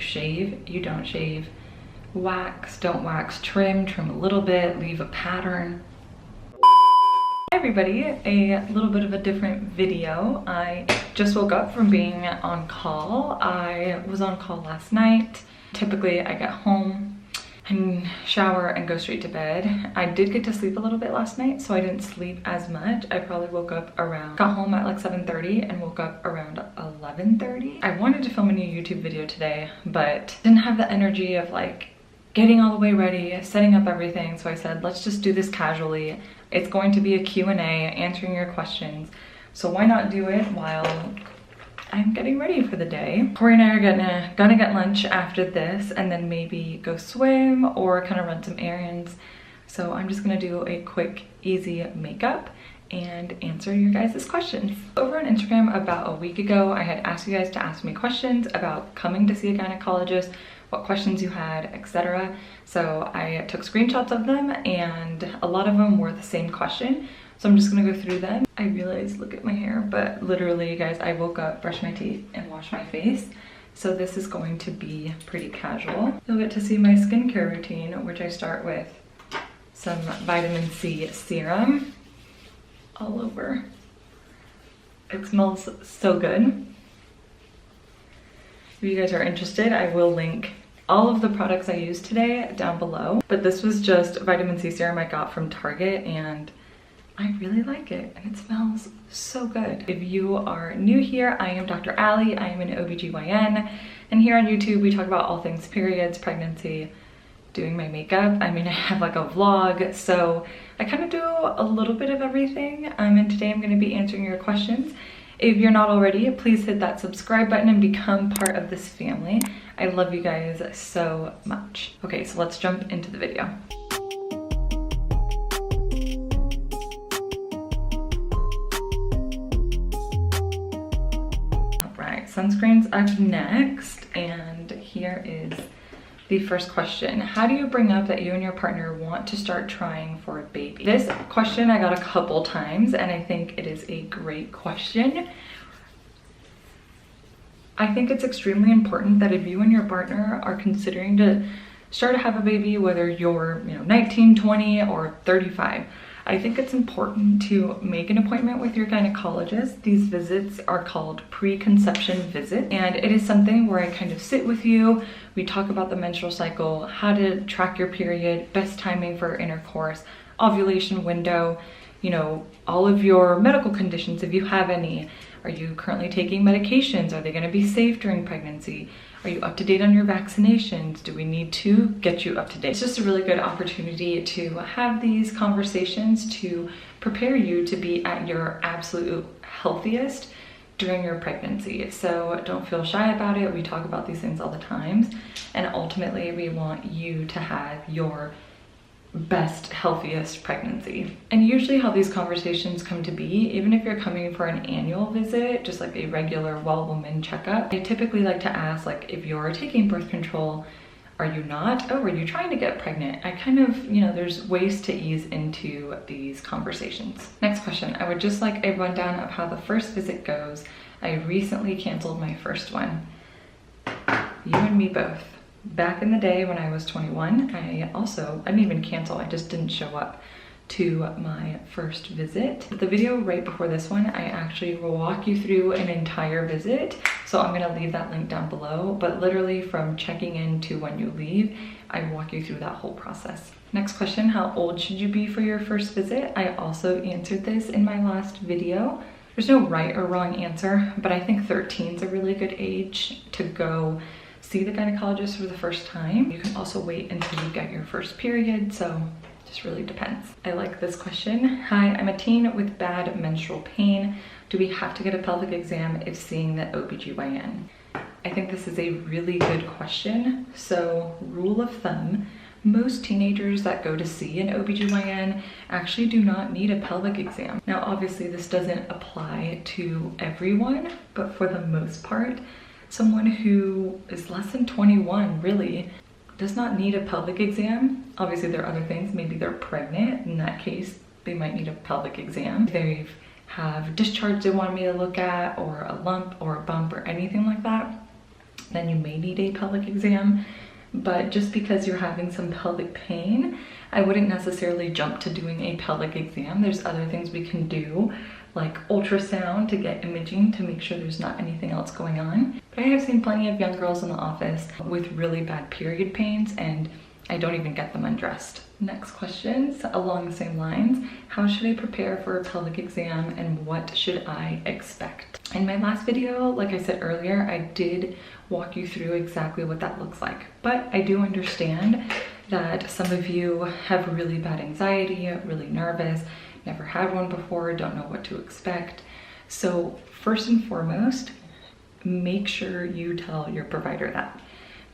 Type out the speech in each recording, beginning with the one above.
shave, you don't shave, wax, don't wax, trim a little bit, leave a pattern. Hi everybody, a little bit of a different video. I just woke up from being on call. I was on call last night. Typically I get home and shower and go straight to bed. I did get to sleep a little bit last night, so I didn't sleep as much. I probably got home at like 7:30 and woke up around 11:30. I wanted to film a new YouTube video today, but didn't have the energy of like getting all the way ready, setting up everything. So I said, let's just do this casually. It's going to be a Q&A, answering your questions. So why not do it while I'm getting ready for the day. Corey and I are gonna get lunch after this and then maybe go swim or kind of run some errands. So I'm just gonna do a quick, easy makeup and answer your guys' questions. Over on Instagram about a week ago, I had asked you guys to ask me questions about coming to see a gynecologist, what questions you had, etc. So I took screenshots of them and a lot of them were the same question. So I'm just gonna go through them. I realized, look at my hair, but literally, guys, I woke up, brushed my teeth, and washed my face. So this is going to be pretty casual. You'll get to see my skincare routine, which I start with some vitamin C serum all over. It smells so good. If you guys are interested, I will link all of the products I used today down below. But this was just vitamin C serum I got from Target, and I really like it and it smells so good. If you are new here, I am Dr. Allie. I am an OBGYN, and here on YouTube we talk about all things periods, pregnancy, doing my makeup. I mean, I have like a vlog, so I kind of do a little bit of everything. And today I'm going to be answering your questions. If you're not already, please hit that subscribe button and become part of this family. I love you guys so much. Okay, so let's jump into the video. Sunscreen's up next, and here is the first question. How do you bring up that you and your partner want to start trying for a baby? This question I got a couple times, and I think it is a great question. I think it's extremely important that if you and your partner are considering to start to have a baby, whether you're 19, 20, or 35, I think it's important to make an appointment with your gynecologist. These visits are called preconception visits, and it is something where I kind of sit with you. We talk about the menstrual cycle, how to track your period, best timing for intercourse, ovulation window, all of your medical conditions if you have any. Are you currently taking medications? Are they going to be safe during pregnancy? Are you up to date on your vaccinations? Do we need to get you up to date? It's just a really good opportunity to have these conversations to prepare you to be at your absolute healthiest during your pregnancy. So don't feel shy about it. We talk about these things all the time. And ultimately, we want you to have your best, healthiest pregnancy. And usually how these conversations come to be, even if you're coming for an annual visit, just like a regular well-woman checkup, I typically like to ask, like, if you're taking birth control, are you not? Oh, are you trying to get pregnant? I kind of, there's ways to ease into these conversations. Next question. I would just like a rundown of how the first visit goes. I recently canceled my first one. You and me both. Back in the day when I was 21, I didn't even cancel, I just didn't show up to my first visit. The video right before this one, I actually will walk you through an entire visit. So I'm gonna leave that link down below, but literally from checking in to when you leave, I walk you through that whole process. Next question, how old should you be for your first visit? I also answered this in my last video. There's no right or wrong answer, but I think 13 is a really good age to go see the gynecologist for the first time. You can also wait until you get your first period, so it just really depends. I like this question. Hi, I'm a teen with bad menstrual pain. Do we have to get a pelvic exam if seeing the OBGYN? I think this is a really good question. So, rule of thumb, most teenagers that go to see an OBGYN actually do not need a pelvic exam. Now, obviously this doesn't apply to everyone, but for the most part, someone who is less than 21 really does not need a pelvic exam. Obviously there are other things, maybe they're pregnant. In that case, they might need a pelvic exam. If they have discharge they want me to look at, or a lump or a bump or anything like that, then you may need a pelvic exam. But just because you're having some pelvic pain, I wouldn't necessarily jump to doing a pelvic exam. There's other things we can do, like ultrasound to get imaging to make sure there's not anything else going on. But I have seen plenty of young girls in the office with really bad period pains, and I don't even get them undressed. Next questions along the same lines. How should I prepare for a pelvic exam and what should I expect? In my last video, like I said earlier, I did walk you through exactly what that looks like. But I do understand that some of you have really bad anxiety, really nervous, never had one before, don't know what to expect. So first and foremost, make sure you tell your provider that.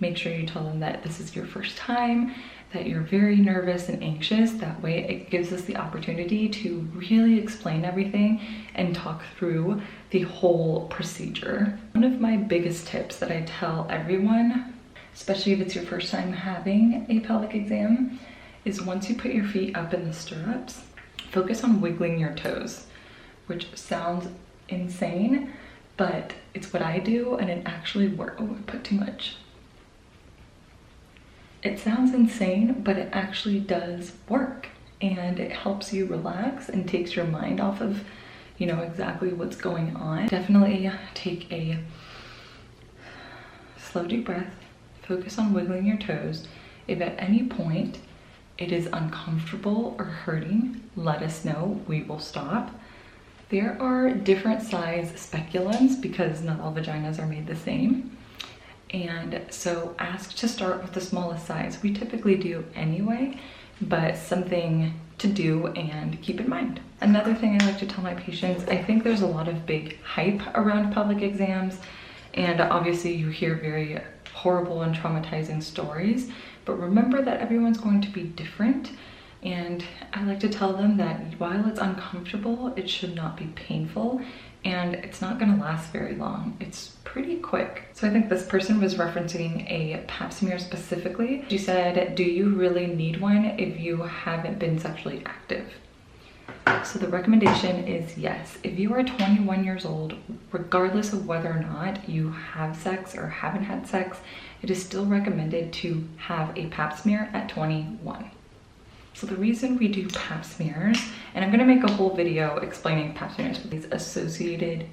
Make sure you tell them that this is your first time, that you're very nervous and anxious. That way it gives us the opportunity to really explain everything and talk through the whole procedure. One of my biggest tips that I tell everyone, especially if it's your first time having a pelvic exam, is once you put your feet up in the stirrups, focus on wiggling your toes, which sounds insane, but it's what I do and it actually works. Oh, I put too much. It sounds insane, but it actually does work, and it helps you relax and takes your mind off of, you know, exactly what's going on. Definitely take a slow, deep breath, focus on wiggling your toes. If at any point it is uncomfortable or hurting, let us know, we will stop. There are different size speculums because not all vaginas are made the same. And so ask to start with the smallest size. We typically do anyway, but something to do and keep in mind. Another thing I like to tell my patients, I think there's a lot of big hype around pelvic exams, and obviously you hear very horrible and traumatizing stories, but remember that everyone's going to be different. And I like to tell them that while it's uncomfortable, it should not be painful, and it's not gonna last very long. It's pretty quick. So I think this person was referencing a pap smear specifically. She said, do you really need one if you haven't been sexually active? So the recommendation is yes. If you are 21 years old, regardless of whether or not you have sex or haven't had sex, it is still recommended to have a pap smear at 21. So the reason we do pap smears, and I'm gonna make a whole video explaining pap smears with these associated.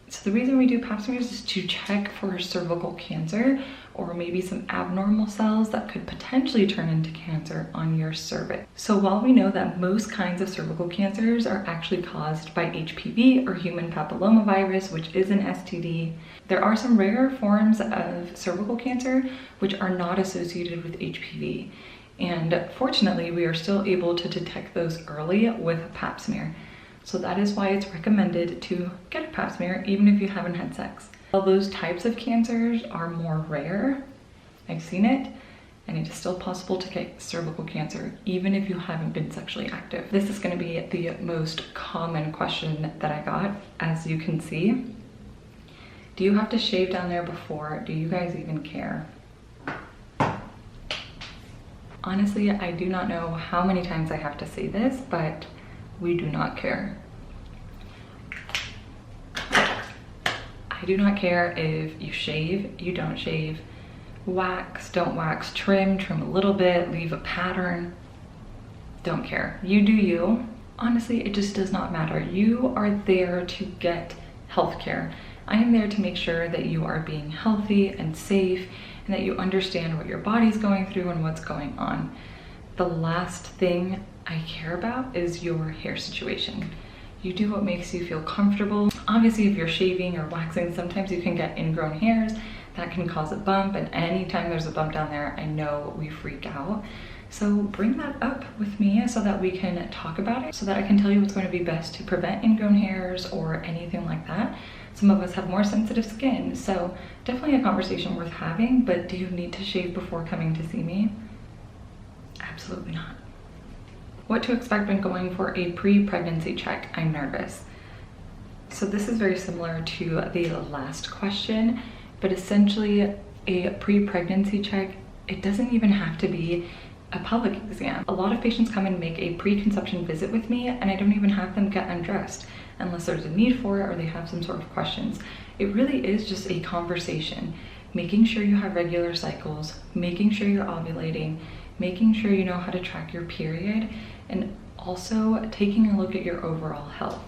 So the reason we do pap smears is to check for cervical cancer or maybe some abnormal cells that could potentially turn into cancer on your cervix. So while we know that most kinds of cervical cancers are actually caused by HPV or human papillomavirus, which is an STD, there are some rare forms of cervical cancer which are not associated with HPV. And fortunately, we are still able to detect those early with a pap smear. So that is why it's recommended to get a pap smear even if you haven't had sex. While those types of cancers are more rare, I've seen it, and it is still possible to get cervical cancer even if you haven't been sexually active. This is going to be the most common question that I got, as you can see. Do you have to shave down there before? Do you guys even care? Honestly, I do not know how many times I have to say this, but we do not care. I do not care if you shave, you don't shave, wax, don't wax, trim a little bit, leave a pattern. Don't care. You do you. Honestly, it just does not matter. You are there to get healthcare. I am there to make sure that you are being healthy and safe and that you understand what your body's going through and what's going on. The last thing I care about is your hair situation. You do what makes you feel comfortable. Obviously, if you're shaving or waxing, sometimes you can get ingrown hairs. That can cause a bump, and anytime there's a bump down there, I know we freak out. So bring that up with me so that we can talk about it, so that I can tell you what's going to be best to prevent ingrown hairs or anything like that. Some of us have more sensitive skin, so definitely a conversation worth having, but do you need to shave before coming to see me? Absolutely not. What to expect when going for a pre-pregnancy check? I'm nervous. So this is very similar to the last question, but essentially a pre-pregnancy check, it doesn't even have to be a pelvic exam. A lot of patients come and make a preconception visit with me, and I don't even have them get undressed unless there's a need for it or they have some sort of questions. it really is just a conversation, making sure you have regular cycles, making sure you're ovulating, making sure you know how to track your period, and also taking a look at your overall health.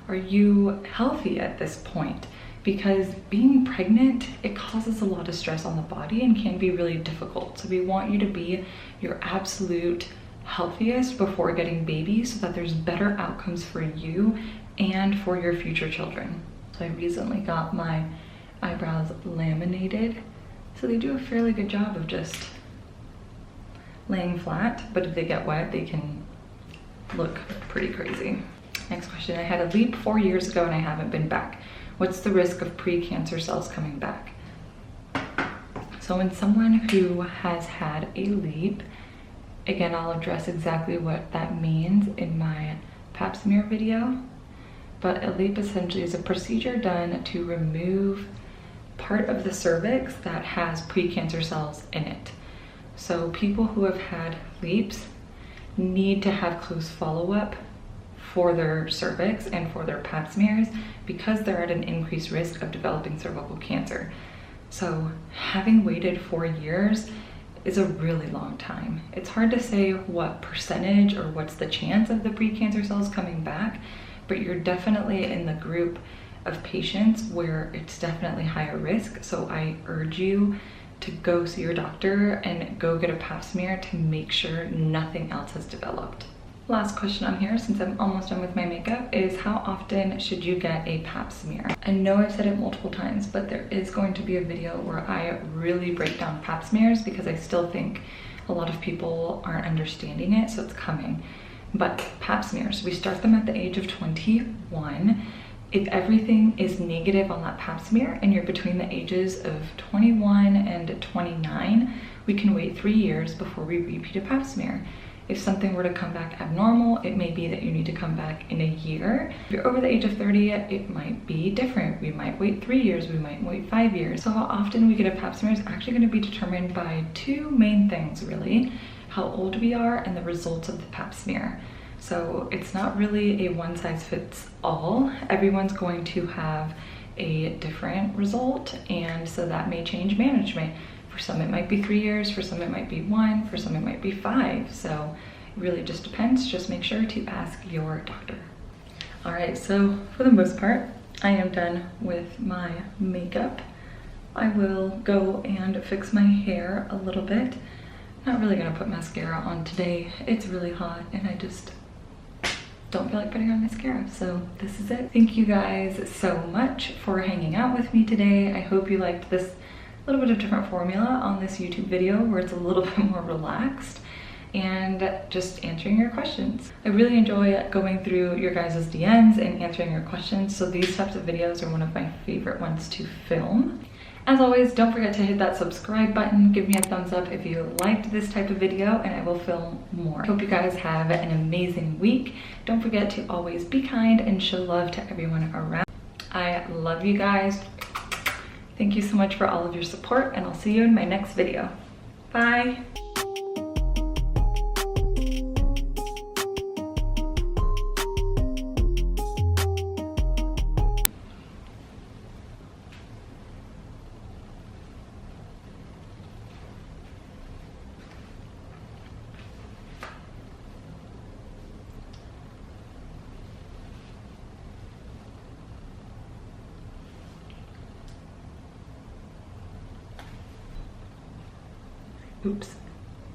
Are you healthy at this point? Because being pregnant, it causes a lot of stress on the body and can be really difficult. So we want you to be your absolute healthiest before getting babies so that there's better outcomes for you and for your future children. So I recently got my eyebrows laminated. So they do a fairly good job of just laying flat, but if they get wet, they can look pretty crazy. Next question, I had a leap 4 years ago and I haven't been back. What's the risk of precancer cells coming back? So in someone who has had a leap, again, I'll address exactly what that means in my pap smear video, but a leap essentially is a procedure done to remove part of the cervix that has precancer cells in it. So people who have had leaps need to have close follow-up for their cervix and for their pap smears because they're at an increased risk of developing cervical cancer. So having waited 4 years is a really long time. It's hard to say what percentage or what's the chance of the precancer cells coming back, but you're definitely in the group of patients where it's definitely higher risk. So I urge you to go see your doctor and go get a pap smear to make sure nothing else has developed. Last question on here, since I'm almost done with my makeup, is how often should you get a pap smear? I know I've said it multiple times, but there is going to be a video where I really break down pap smears because I still think a lot of people aren't understanding it, so it's coming. But pap smears, we start them at the age of 21. If everything is negative on that pap smear and you're between the ages of 21 and 29, we can wait 3 years before we repeat a pap smear. If something were to come back abnormal, it may be that you need to come back in a year. If you're over the age of 30, it might be different. We might wait 3 years, we might wait 5 years. So how often we get a pap smear is actually going to be determined by 2 main things, really: how old we are and the results of the pap smear. So it's not really a one size fits all. Everyone's going to have a different result, and so that may change management. For some it might be 3 years, for some it might be 1, for some it might be 5. So it really just depends. Just make sure to ask your doctor. All right, so for the most part, I am done with my makeup. I will go and fix my hair a little bit. Not really gonna put mascara on today. It's really hot and I just don't feel like putting on mascara, so this is it. Thank you guys so much for hanging out with me today. I hope you liked this little bit of different formula on this YouTube video where it's a little bit more relaxed and just answering your questions. I really enjoy going through your guys' DMs and answering your questions, so these types of videos are one of my favorite ones to film. As always, don't forget to hit that subscribe button, give me a thumbs up if you liked this type of video, and I will film more. Hope you guys have an amazing week. Don't forget to always be kind and show love to everyone around. I love you guys. Thank you so much for all of your support, and I'll see you in my next video. Bye. Oops.